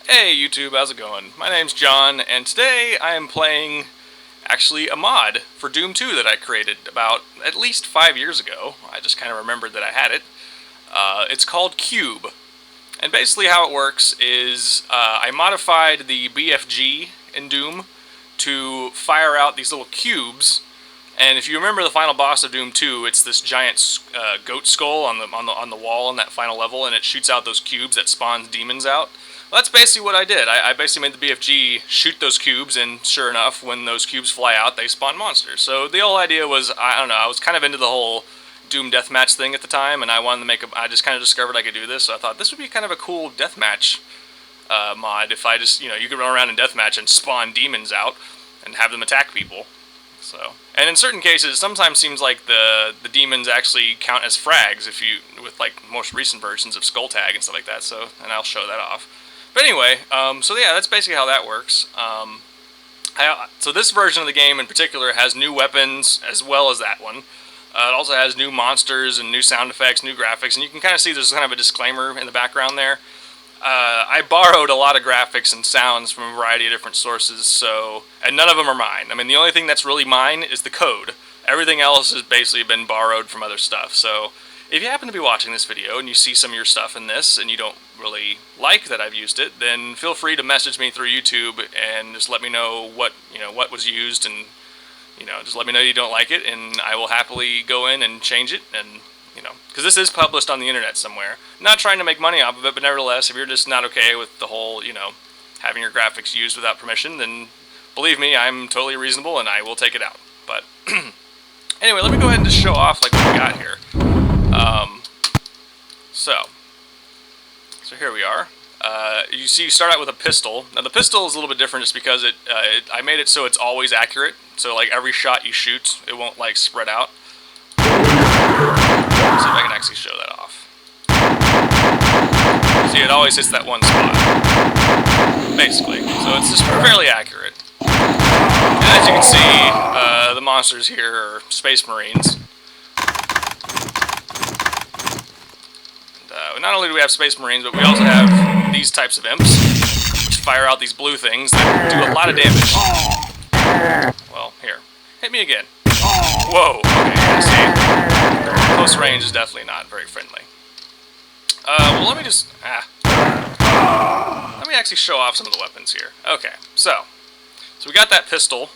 Hey YouTube, how's it going? My name's John, and today I am playing, actually, a mod for Doom 2 that I created about at least 5 years ago. I just kind of remembered that I had it. It's called Cube. And basically how it works is I modified the BFG in Doom to fire out these little cubes. And if you remember the final boss of Doom 2, it's this giant goat skull on the wall in that final level, and it shoots out those cubes that spawns demons out. Well, that's basically what I did. I basically made the BFG shoot those cubes, and sure enough, when those cubes fly out, they spawn monsters. So the whole idea was, I don't know, I was kind of into the whole Doom deathmatch thing at the time, and I wanted to make I just kind of discovered I could do this, so I thought this would be kind of a cool deathmatch mod if I just, you could run around in deathmatch and spawn demons out and have them attack people. So, and in certain cases, it sometimes seems like the demons actually count as frags with like most recent versions of Skull Tag and stuff like that. So, and I'll show that off. But anyway, so yeah, that's basically how that works. So this version of the game in particular has new weapons as well as that one. It also has new monsters and new sound effects, new graphics, and you can kind of see there's kind of a disclaimer in the background there. I borrowed a lot of graphics and sounds from a variety of different sources, and none of them are mine. I mean, the only thing that's really mine is the code. Everything else has basically been borrowed from other stuff. So if you happen to be watching this video and you see some of your stuff in this and you don't really like that I've used it, then feel free to message me through YouTube and just let me know what was used, and just let me know you don't like it, and I will happily go in and change it, and because this is published on the internet somewhere. I'm not trying to make money off of it, but nevertheless, if you're just not okay with the whole, having your graphics used without permission, then believe me, I'm totally reasonable and I will take it out. But anyway, let me go ahead and just show off like what we got here. So here we are. You see, you start out with a pistol. Now the pistol is a little bit different just because I made it so it's always accurate. So like every shot you shoot, it won't like spread out. Let's see if I can actually show that off. See, it always hits that one spot, basically. So it's just fairly accurate. And as you can see, the monsters here are Space Marines. Not only do we have Space Marines, but we also have these types of imps, which fire out these blue things that do a lot of damage. Well, here. Hit me again. Whoa, okay, see. Close range is definitely not very friendly. Well, let me just... Let me actually show off some of the weapons here. Okay, so we got that pistol.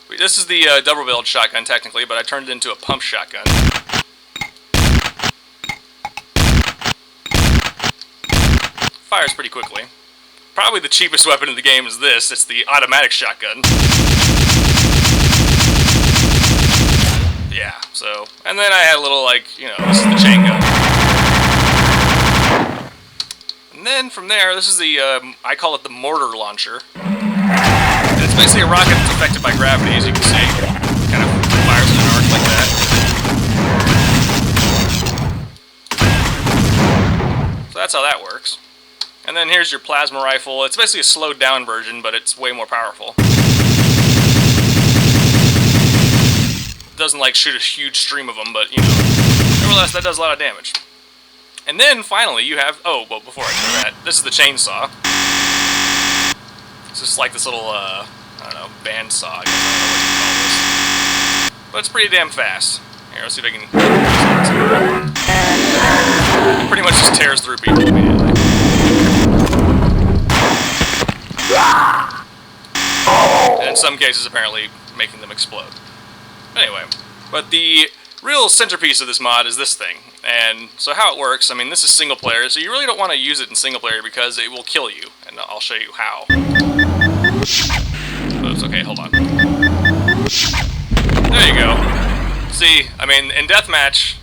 This is the double-barreled shotgun, technically, but I turned it into a pump shotgun. Fires pretty quickly. Probably the cheapest weapon in the game is this. It's the automatic shotgun. Yeah, so... And then I had a little, this is the chain gun. And then from there, this is the, I call it the mortar launcher. And it's basically a rocket that's affected by gravity, as you can see. Kind of fires in an arc like that. So that's how that works. And then here's your plasma rifle. It's basically a slowed down version, but it's way more powerful. It doesn't like shoot a huge stream of them, but nevertheless that does a lot of damage. And then finally you have, before I show that, this is the chainsaw. It's just like this little, I don't know, bandsaw, I guess. I don't know what you call this. But it's pretty damn fast. Here, let's see if I can... It pretty much just tears through people immediately. And in some cases, apparently, making them explode. Anyway, but the real centerpiece of this mod is this thing. And so how it works, I mean, this is single player, so you really don't want to use it in single player because it will kill you. And I'll show you how. Oops, okay, hold on. There you go. See, I mean, in deathmatch,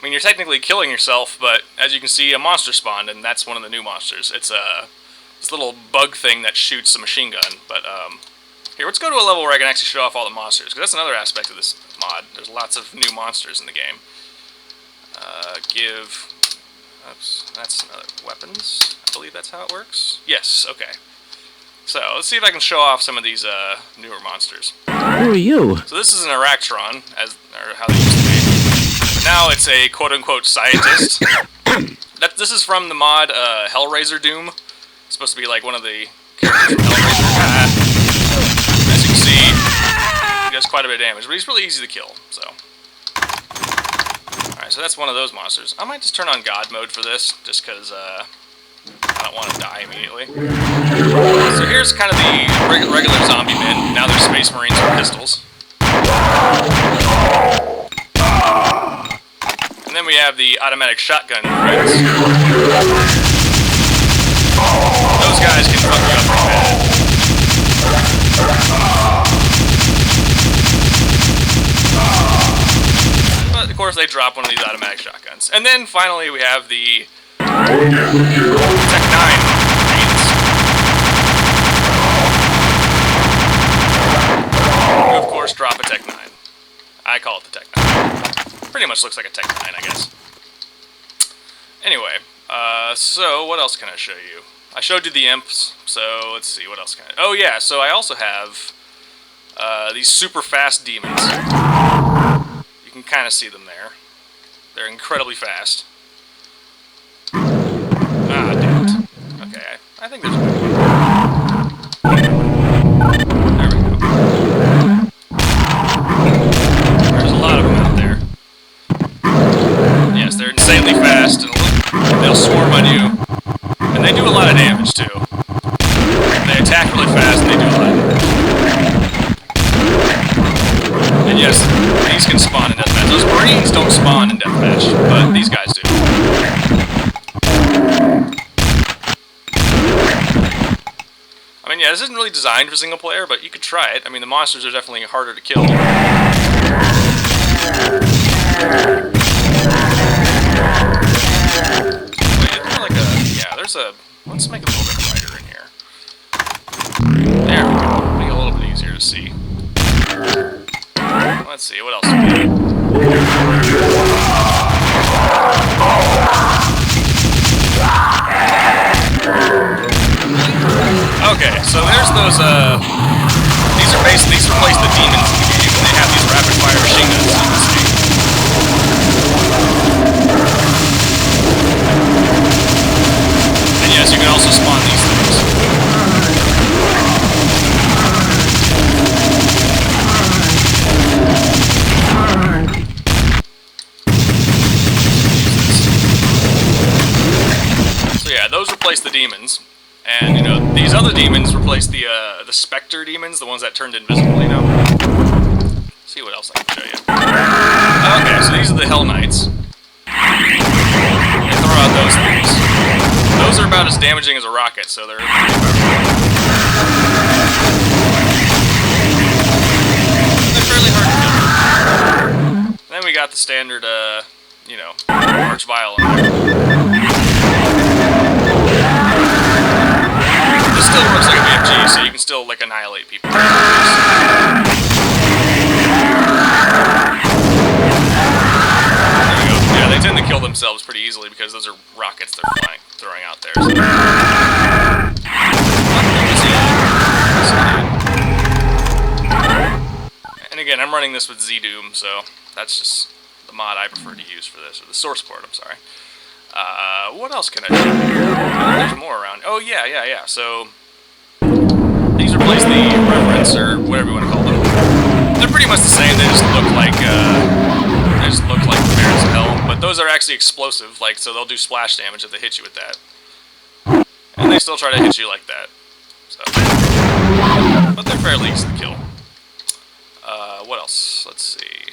you're technically killing yourself, but as you can see, a monster spawned, and that's one of the new monsters. It's this little bug thing that shoots a machine gun. But here, let's go to a level where I can actually show off all the monsters, because that's another aspect of this mod. There's lots of new monsters in the game. Oops, that's another weapons. I believe that's how it works. Yes, okay. So let's see if I can show off some of these newer monsters. Who are you? So this is an Aractron, or how they used to be. But now it's a quote-unquote scientist. This is from the mod Hellraiser Doom. It's supposed to be like one of the characters from Hellraiser. As you can see, he does quite a bit of damage, but he's really easy to kill, so. Alright, so that's one of those monsters. I might just turn on God mode for this, just because, I don't want to die immediately. So here's kind of the regular zombie men. Now they're Space Marines with pistols. And then we have the automatic shotgun friends. Those guys can fuck you up pretty bad. But of course they drop one of these automatic shotguns. And then finally we have the Tech 9 Marines. Who of course drop a Tech 9. I call it the Tech 9. Pretty much looks like a Tech 9, I guess. Anyway, so what else can I show you? I showed you the imps, so let's see, what else can I... Oh yeah, so I also have these super fast demons. You can kind of see them there. They're incredibly fast. Ah, damn it. Okay, I think there's a way. There we go. There's a lot of them out there. Yes, they're insanely fast, and they'll swarm on you. And they do a lot of damage, too. They attack really fast, and they do a lot of damage. And yes, these can spawn in deathmatch. Those Marines don't spawn in deathmatch, but these guys do. I mean, yeah, this isn't really designed for single player, but you could try it. I mean, the monsters are definitely harder to kill. Let's make it a little bit brighter in here. There we go. Make it a little bit easier to see. Let's see, what else do we need? Okay, so there's those, these replace the demons in the game, and they have these rapid fire machine guns, you can see. Yes, you can also spawn these things. So yeah, those replace the demons, and you know these other demons replace the Spectre demons, the ones that turned invisible. You know. Let's see what else I can show you. Okay, so these are the Hell Knights. They throw out those things. Those are about as damaging as a rocket, so they're... They're fairly hard to kill. Then we got the standard, you know, Archvile in there. This still works like a BFG, so you can still, like, annihilate people. Yeah, they tend to kill themselves pretty easily because those are rockets they're throwing out there. So. And again, I'm running this with Z-Doom, so that's just the mod I prefer to use for this, or the source code, I'm sorry. What else can I do? There's more around. Oh, yeah. So, these replace the Reverence, or whatever you want to call them. They're pretty much the same, they just look like, Barons of Hell, but those are actually explosive, like, so they'll do splash damage if they hit you with that. And they still try to hit you like that. So. But they're fairly easy to kill. What else? Let's see.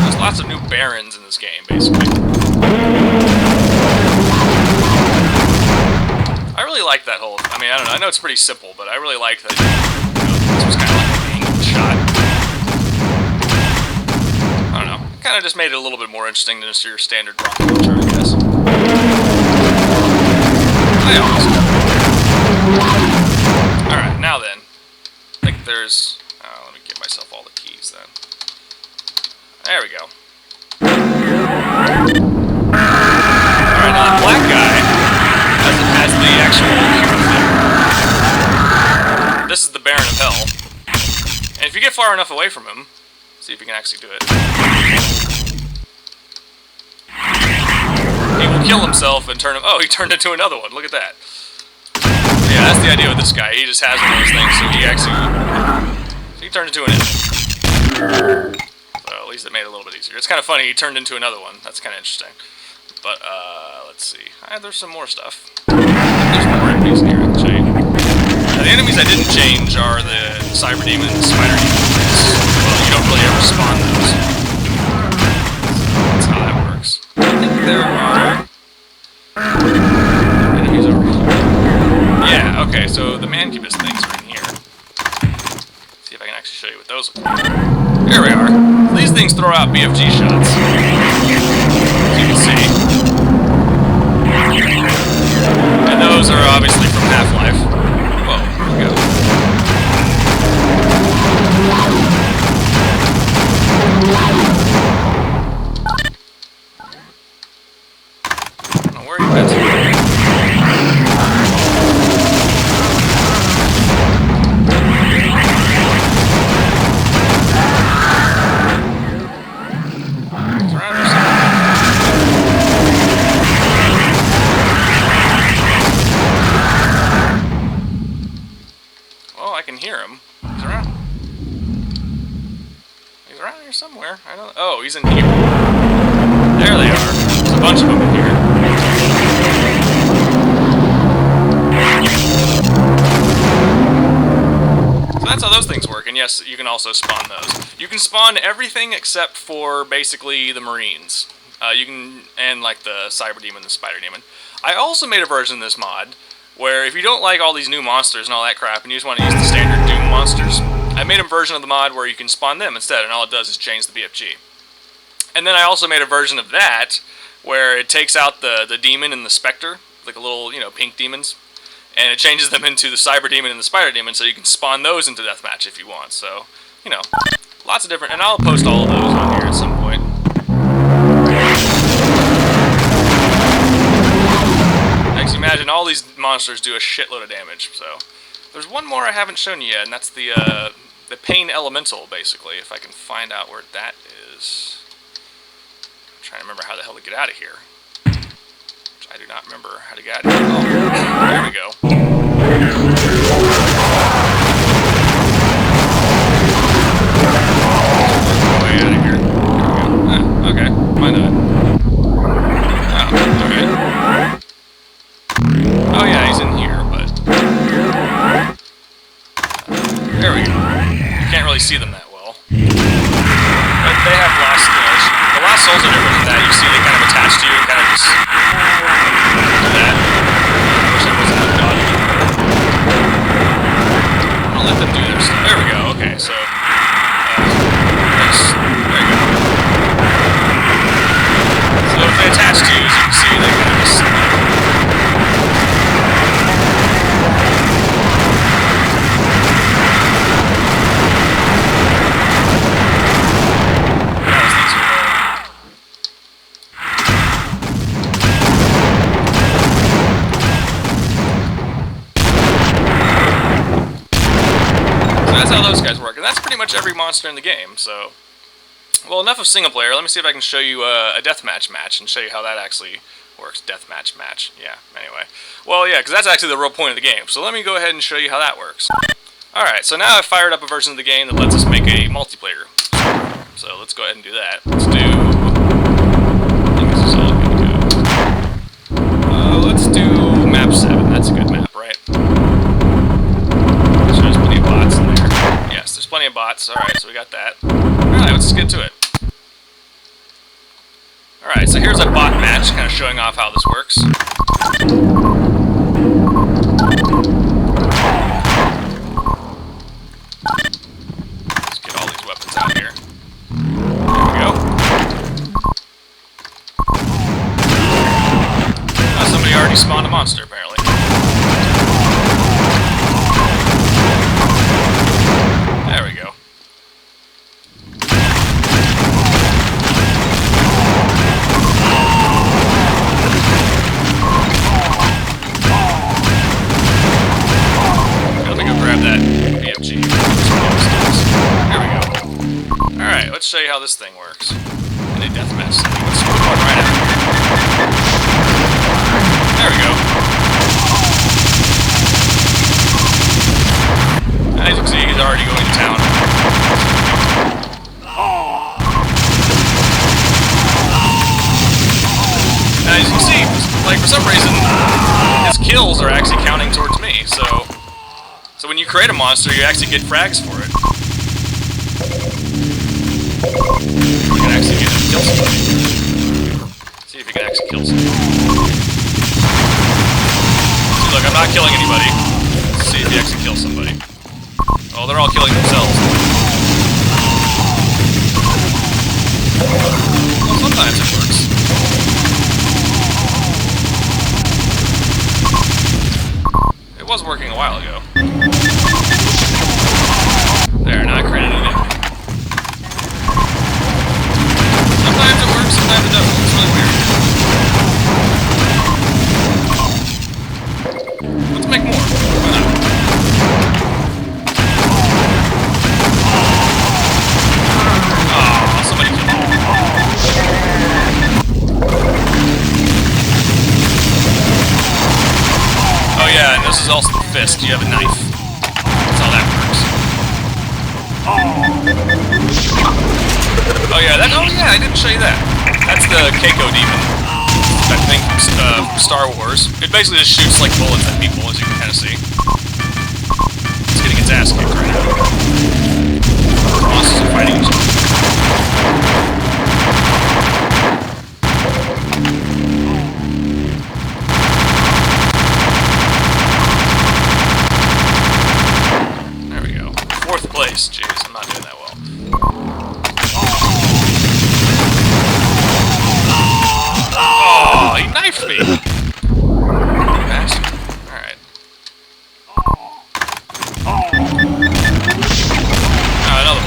There's lots of new Barons in this game, basically. I really like that whole, I mean, I don't know, I know it's pretty simple, but I really like that, you know, this was kind of like an angled shot. I don't know, kind of just made it a little bit more interesting than just your standard rocket launcher, I guess. Alright, now then, I think there's, let me give myself all the keys then. There we go. Alright, now the black guy has the actual hero thing. This is the Baron of Hell. And if you get far enough away from him, see if you can actually do it. kill himself and turn him. Oh, he turned into another one. Look at that. Yeah, that's the idea with this guy. He just has one of those things, so he actually... So he turned into an enemy. So at least it made it a little bit easier. It's kind of funny, he turned into another one. That's kind of interesting. But, let's see. There's some more stuff. There's more enemies in here I can show you. The enemies I didn't change are the Cyber Demon and the Spider Demon. Well, you don't really ever spawn those. That's how that works. I think there are... enemies over here. Yeah, okay, so the Mancubus things are in here. Let's see if I can actually show you what those look like. Here we are. These things throw out BFG shots. As you can see. And those are obviously from Half-Life. Whoa, here we go. I don't know where you went. I can hear him. He's around. He's around here somewhere. I don't. Oh, he's in here. There they are. There's a bunch of them in here. So that's how those things work. And yes, you can also spawn those. You can spawn everything except for basically the Marines. You can and like the Cyber Demon, the Spider Demon. I also made a version of this mod where if you don't like all these new monsters and all that crap, and you just want to use the standard Doom monsters, I made a version of the mod where you can spawn them instead, and all it does is change the BFG. And then I also made a version of that where it takes out the demon and the specter, like a little, pink demons, and it changes them into the Cyber Demon and the Spider Demon, so you can spawn those into Deathmatch if you want. So, lots of different, and I'll post all of those on here at some point. Imagine all these monsters do a shitload of damage. So there's one more I haven't shown you yet, and that's the Pain Elemental, basically. If I can find out where that is. I'm trying to remember how the hell to get out of here. Which I do not remember how to get out of here. Oh, there we go. Way out of here. There we go. Okay, why not? Oh, okay. Oh yeah, he's in here, but... there we go. You can't really see them that well. But they have lost... the lost souls are different than that. You see they kind of attach to you and kind of just... do that. I wish I wasn't that dog. I'll let them do their stuff. There we go, okay, so... there you go. So if they attach to you, as you can see, they kind of just... That's how those guys work, and that's pretty much every monster in the game, so... Well, enough of single player. Let me see if I can show you a deathmatch match and show you how that actually works. Deathmatch match. Yeah, anyway. Well, yeah, because that's actually the real point of the game, so let me go ahead and show you how that works. Alright, so now I've fired up a version of the game that lets us make a multiplayer. So let's go ahead and do that. Let's do... I think this is all good. Let's do map 7. That's a good map, right? There's plenty of bots in there. Yes, there's plenty of bots. Alright, so we got that. Alright, let's get to it. Alright, so here's a bot match, kind of showing off how this works. Let's get all these weapons out here. There we go. Oh, somebody already spawned a monster, apparently. There we go. Let me go grab that BFG. There we go. Alright, let's show you how this thing works. In a deathmatch setting. Let's put one right out here. like, for some reason, his kills are actually counting towards me, so when you create a monster, you actually get frags for it. You can actually get him to kill somebody. See if you can actually kill somebody. See, look, I'm not killing anybody. Let's see if he actually kills somebody. Oh, they're all killing themselves. Well, sometimes it works. It was working a while ago. There, now I created a new. Sometimes it works, sometimes it doesn't. It's really weird. Let's make more. Why not? Oh, somebody killed me. Oh yeah, and this is also the fist. You have a knife. That's how that works. Oh yeah, I didn't show you that. That's the Keiko demon. I think from Star Wars. It basically just shoots like bullets at people, as you can kind of see. It's getting its ass kicked right now. The monsters are fighting each other. There we go. 4th place. Jeez, I'm not doing that well. Oh, he knifed me! Bastard. Alright. Another one.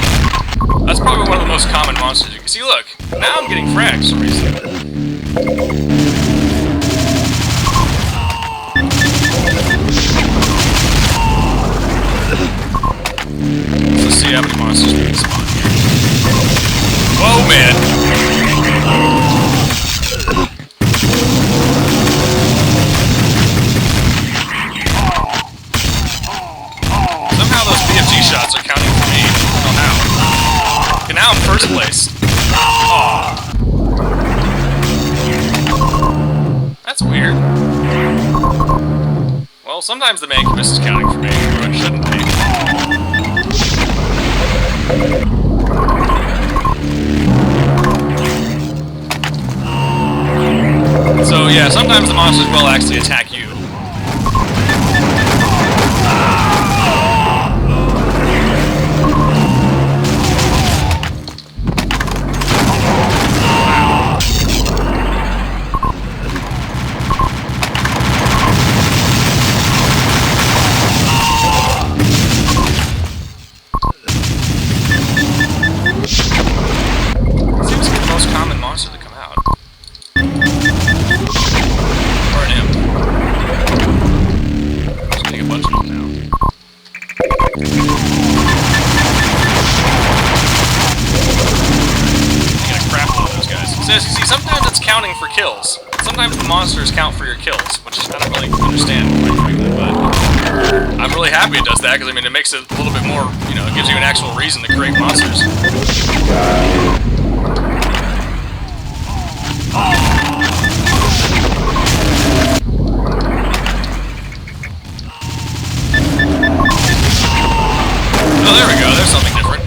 That's probably one of the most common monsters you can see. Look, now I'm getting frags for some reason. Let's see how many monsters we can spawn here. Whoa, man! Somehow those BFG shots are counting for me. I don't know how. Okay, now I'm 1st place. Aww. That's weird. Well, sometimes the Mancubus is counting for me, or it shouldn't be. So yeah, sometimes the monsters will actually attack you. Seems to be the most common monster to come out. Or an imp. Just getting a bunch of them now. I got a crap load of those guys. So, see, sometimes it's counting for kills. Sometimes the monsters count for your kills, which I don't really understand, quite frankly, but I'm really happy it does that, because I mean, it makes it a little bit more, you know, it gives you an actual reason to create monsters. Oh, there we go, there's something different.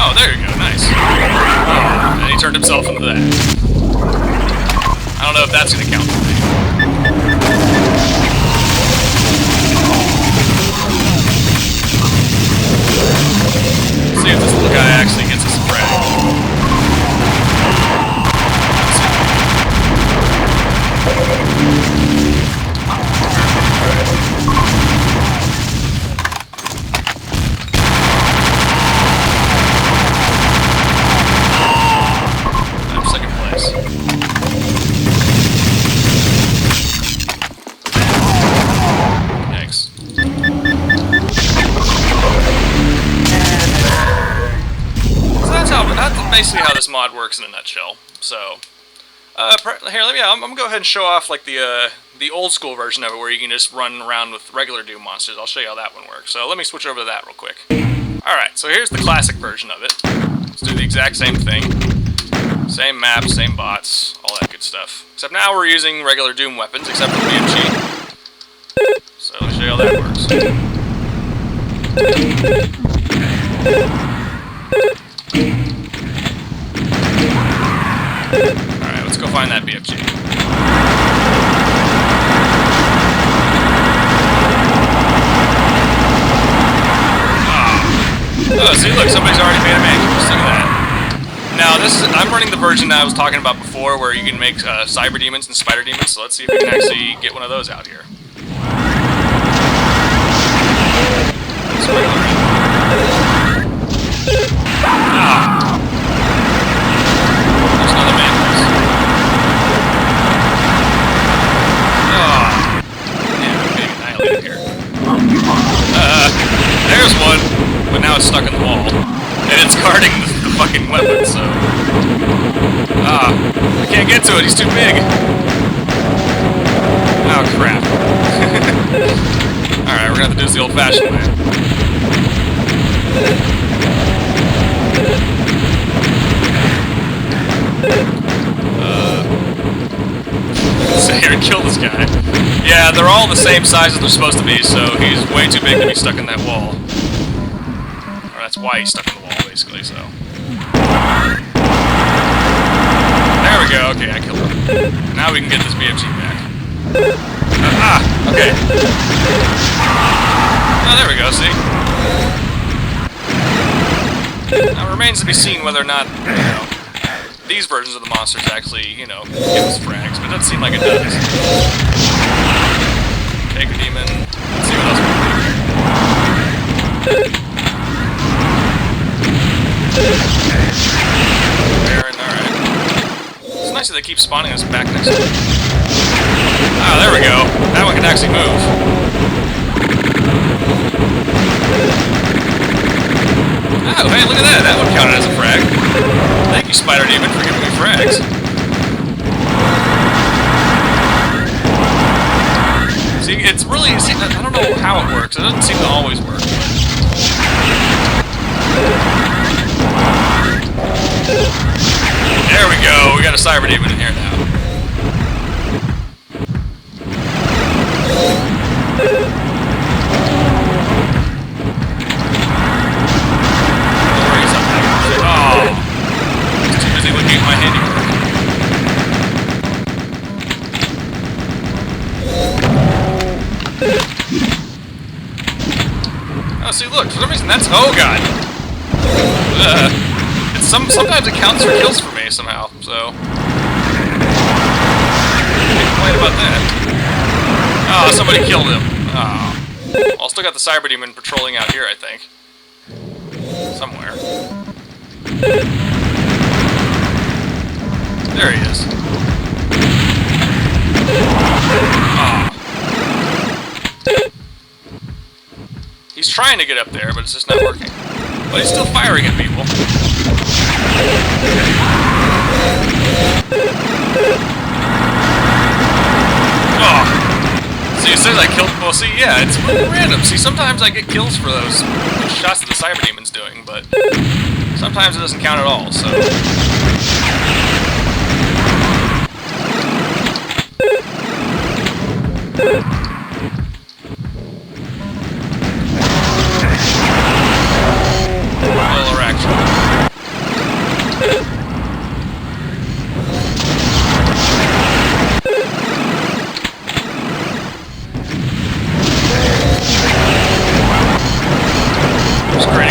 Oh, there you go, nice. Oh, and he turned himself into that. I don't know if that's going to count for me. See if this little guy actually gets us a frag. I'm 2nd place. Thanks. That's basically how this mod works in a nutshell. So, here, I'm gonna go ahead and show off like the old school version of it, where you can just run around with regular Doom monsters. I'll show you how that one works. So let me switch over to that real quick. All right, so here's the classic version of it. Let's do the exact same thing. Same map, same bots, all that good stuff. Except now we're using regular Doom weapons, except for the BFG. So let me show you how that works. Alright, let's go find that BFG. Oh, see, look, somebody's already made a man. Look at that. Now, I'm running the version that I was talking about before, where you can make cyber demons and spider demons. So let's see if we can actually get one of those out here. Ah! There's another man. Oh! Man, I'm getting annihilated here. There's one, but now it's stuck in the wall. And it's guarding the fucking weapon, so... I can't get to it, he's too big! Oh, crap. Alright, we're gonna have to do this the old-fashioned way. Sit here and kill this guy. Yeah, they're all the same size as they're supposed to be, so he's way too big to be stuck in that wall. Or that's why he's stuck in the wall, basically, so... There we go, okay, I killed him. Now we can get this BFG back. Okay. Oh, there we go, see? Now it remains to be seen whether or not, you know, these versions of the monsters actually, you know, give us frags, but it doesn't seem like it does. Take a demon. Let's see what else we can do here. Baron, alright. It's nice that they keep spawning us back next to it. Ah, there we go. That one can actually move. Oh, hey, look at that. That one counted as a frag. Thank you, Spider Demon, for giving me frags. See, it's really... See, I don't know how it works. It doesn't seem to always work. There we go. We got a Cyber Demon in here now. Oh, see, look, for some reason that's... Oh, God! Sometimes it counts for kills for me, somehow, so... Can't complain about that. Oh, somebody killed him. Oh. Well, I still got the Cyber Demon patrolling out here, I think. Somewhere. There he is. Oh. He's trying to get up there, but it's just not working. But he's still firing at people. Oh! See, it says I killed... Well, see, yeah, it's really random. See, sometimes I get kills for those shots that the Cyber Demon's doing, but sometimes it doesn't count at all, so...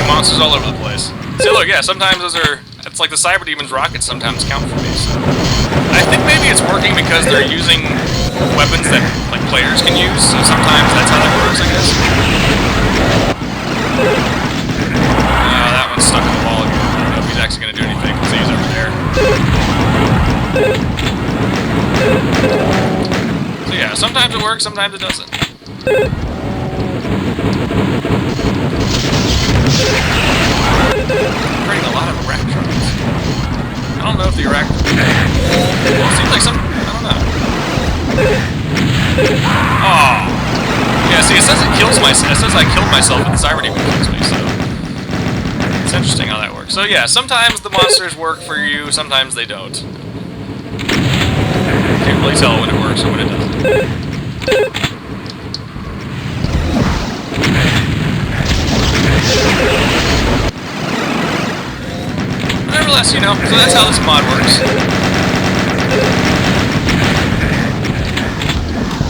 Monsters all over the place. See, look, yeah, sometimes those are... It's like the Cyber Demon's rockets sometimes count for me, so... I think maybe it's working because they're using weapons that, like, players can use, so sometimes that's how that works, I guess. That one's stuck in the wall again. I don't know if he's actually going to do anything, because he's over there. So yeah, sometimes it works, sometimes it doesn't. Creating a lot of Iraqtrons. I don't know if the Iraq... Well, it seems like some... I don't know. Oh! Yeah, see, it says it kills myself. It says I killed myself and the Cyber Demon kills me, so... It's interesting how that works. So yeah, sometimes the monsters work for you, sometimes they don't. Can't really tell when it works or when it doesn't. But nevertheless, you know, so that's how this mod works.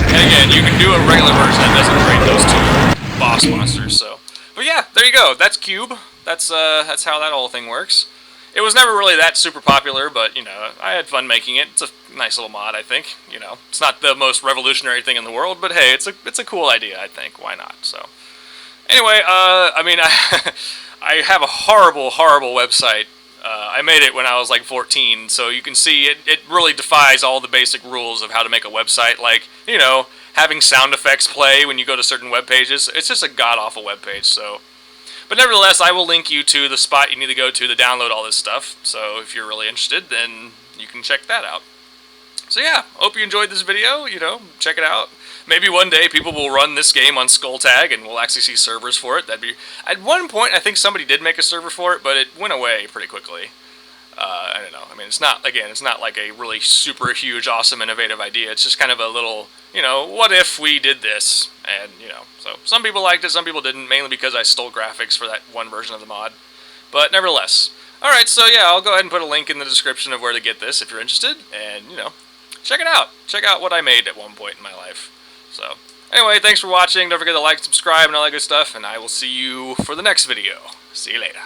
And again, you can do a regular version that doesn't create those two boss monsters, so. But yeah, there you go. That's Cube. That's how that whole thing works. It was never really that super popular, but, you know, I had fun making it. It's a nice little mod, I think. You know, it's not the most revolutionary thing in the world, but hey, it's a cool idea, I think. Why not? So, anyway, I mean, I have a horrible, horrible website. I made it when I was like 14, so you can see it really defies all the basic rules of how to make a website. Like, you know, having sound effects play when you go to certain web pages. It's just a god-awful web page, so. But nevertheless, I will link you to the spot you need to go to download all this stuff. So if you're really interested, then you can check that out. So yeah, hope you enjoyed this video. You know, check it out. Maybe one day people will run this game on Skulltag and we'll actually see servers for it. That'd be. At one point, I think somebody did make a server for it, but it went away pretty quickly. I don't know. I mean, it's not like a really super huge, awesome, innovative idea. It's just kind of a little, you know, what if we did this? And, you know, so some people liked it, some people didn't, mainly because I stole graphics for that one version of the mod. But nevertheless. Alright, so yeah, I'll go ahead and put a link in the description of where to get this if you're interested. And, you know, check it out. Check out what I made at one point in my life. So, anyway, thanks for watching. Don't forget to like, subscribe, and all that good stuff. And I will see you for the next video. See you later.